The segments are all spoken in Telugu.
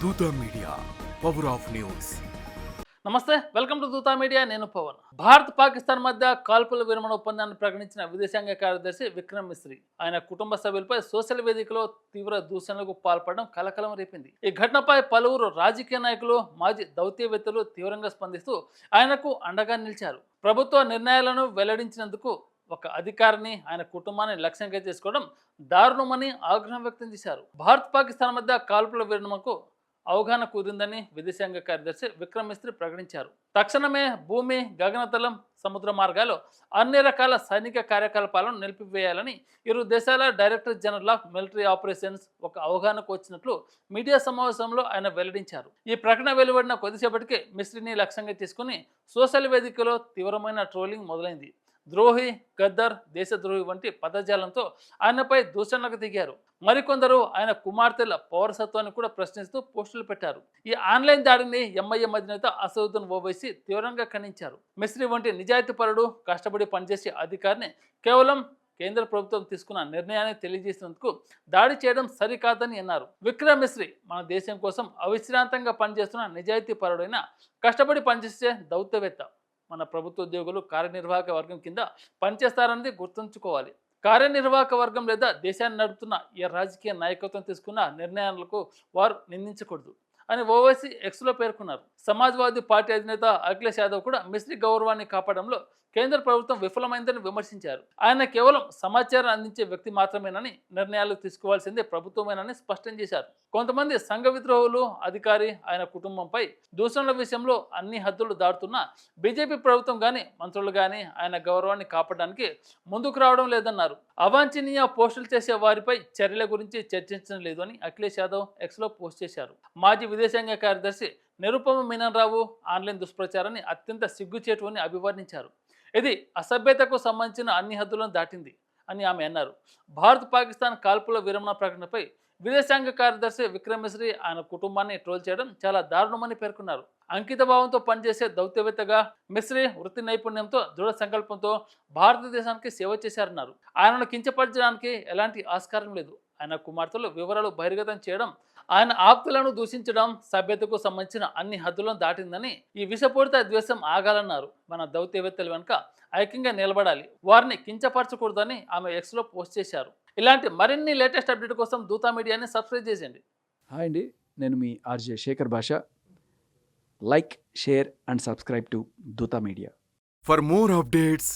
దూత మీడియా, పవర్ ఆఫ్ న్యూస్. నమస్తే, వెల్కమ్ టు దూతా మీడియా. నేను పవన్. భారత్ పాకిస్తాన్ మధ్య కాల్పుల విరమణ ఒప్పందాన్ని ప్రకటించిన విదేశాంగ కార్యదర్శి విక్రమ్ మిశ్రీ ఆయన కుటుంబ సభ్యులపై సోషల్ వేదికలో తీవ్ర దూషణలకు పాల్పడడం కలకలం రేపింది. ఈ ఘటనపై పలువురు రాజకీయ నాయకులు, మాజీ దౌత్యవేత్తలు తీవ్రంగా స్పందిస్తూ ఆయనకు అండగా నిలిచారు. ప్రభుత్వ నిర్ణయాలను వెల్లడించినందుకు ఒక అధికారిని, ఆయన కుటుంబాన్ని లక్ష్యంగా చేసుకోవడం దారుణమని ఆగ్రహం వ్యక్తం చేశారు. భారత్ పాకిస్తాన్ మధ్య కాల్పుల విరమణకు అవగాహన కుదిరిందని విదేశాంగ కార్యదర్శి విక్రమ్ మిస్త్రీ ప్రకటించారు. తక్షణమే భూమి, గగనతలం, సముద్ర మార్గాలు అన్ని రకాల సైనిక కార్యకలాపాలను నిలిపివేయాలని ఇరు దేశాల director general of military operations ఒక అవగాహనకు వచ్చినట్లు మీడియా సమావేశంలో ఆయన వెల్లడించారు. ఈ ప్రకటన వెలువడిన కొద్దిసేపటికే మిస్త్రీని లక్ష్యంగా తీసుకుని సోషల్ వేదికలో తీవ్రమైన ట్రోలింగ్ మొదలైంది. ద్రోహి, గద్దర్, దేశద్రోహి వంటి పదజాలంతో ఆయనపై దూషణలకు దిగారు. మరికొందరు ఆయన కుమార్తెల పౌరసత్వాన్ని కూడా ప్రశ్నిస్తూ పోస్టులు పెట్టారు. ఈ ఆన్లైన్ దాడిని ఎంఐఎం అధినేత అసదుద్దీన్ ఓవైసీ తీవ్రంగా ఖండించారు. మిస్రీ వంటి నిజాయితీపరుడు, కష్టపడి పనిచేసే అధికారిని కేవలం కేంద్ర ప్రభుత్వం తీసుకున్న నిర్ణయాన్ని తెలియజేసినందుకు దాడి చేయడం సరికాదని అన్నారు. విక్రమ్ మిశ్రీ మన దేశం కోసం అవిశ్రాంతంగా పనిచేస్తున్న నిజాయితీపరుడైన, కష్టపడి పనిచేసే దౌత్యవేత్త. మన ప్రభుత్వ ఉద్యోగులు కార్యనిర్వాహక వర్గం కింద పనిచేస్తారన్నది గుర్తుంచుకోవాలి. కార్యనిర్వాహక వర్గం లేదా దేశాన్ని నడుపుతున్న ఏ రాజకీయ నాయకత్వం తీసుకున్న నిర్ణయాలకు వారు నిందించకూడదు అని ఓవైసీ ఎక్స్లో పేర్కొన్నారు. సమాజ్వాదీ పార్టీ అధినేత అఖిలేష్ యాదవ్ కూడా మిస్రీ గౌరవాన్ని కాపాడంలో కేంద్ర ప్రభుత్వం విఫలమైందని విమర్శించారు. ఆయన కేవలం సమాచారం అందించే వ్యక్తి మాత్రమేనని, నిర్ణయాలు తీసుకోవాల్సిందే ప్రభుత్వమేనని స్పష్టం చేశారు. కొంతమంది సంఘ విద్రోహులు, అధికారి, ఆయన కుటుంబంపై దూషణల విషయంలో అన్ని హద్దులు దాటుతున్న బీజేపీ ప్రభుత్వం కానీ, మంత్రులు కానీ ఆయన గౌరవాన్ని కాపాడడానికి ముందుకు రావడం లేదన్నారు. అవాంఛనీయ పోస్టులు చేసే వారిపై చర్యల గురించి చర్చించడం లేదు అని అఖిలేష్ యాదవ్ ఎక్స్లో పోస్ట్ చేశారు. మాజీ విదేశాంగ కార్యదర్శి నిరుపమ మీనన్ రావు ఆన్లైన్ దుష్ప్రచారాన్ని అత్యంత సిగ్గుచేటు అని అభివర్ణించారు. ఇది అసభ్యతకు సంబంధించిన అన్ని హద్దులను దాటింది అని ఆమె అన్నారు. భారత్ పాకిస్తాన్ కాల్పుల విరమణ ప్రకటనపై విదేశాంగ కార్యదర్శి విక్రమ్ మిశ్రీ ఆయన కుటుంబాన్ని ట్రోల్ చేయడం చాలా దారుణమని పేర్కొన్నారు. అంకిత భావంతో పనిచేసే దౌత్యవేత్తగా మిశ్రీ వృత్తి నైపుణ్యంతో, దృఢ సంకల్పంతో భారతదేశానికి సేవ చేశారన్నారు. ఆయనను కించపరచడానికి ఎలాంటి ఆస్కారం లేదు. ఆయన కుమార్తెలు వివరాలు బహిర్గతం చేయడం, ఆయన ఆప్తులను దూషించడం సభ్యతకు సంబంధించిన అన్ని హద్దులను దాటిందని, ఈ విషపూరిత ద్వేషం ఆగాలన్నారు. మన దౌత్యవేత్తల వెనుక ఐక్యంగా నిలబడాలి, వారిని కించపరచకూడదని ఆమె ఎక్స్లో పోస్ట్ చేశారు. ఇలాంటి మరిన్ని లేటెస్ట్ అప్డేట్ కోసం దూతా మీడియాని సబ్స్క్రైబ్ చేయండి. హాయ్ అండి, నేను మీ ఆర్జే శేఖర్ భాష. Like, share and subscribe to Dootha media. For more updates,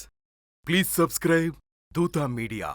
please subscribe దూత మీడియా.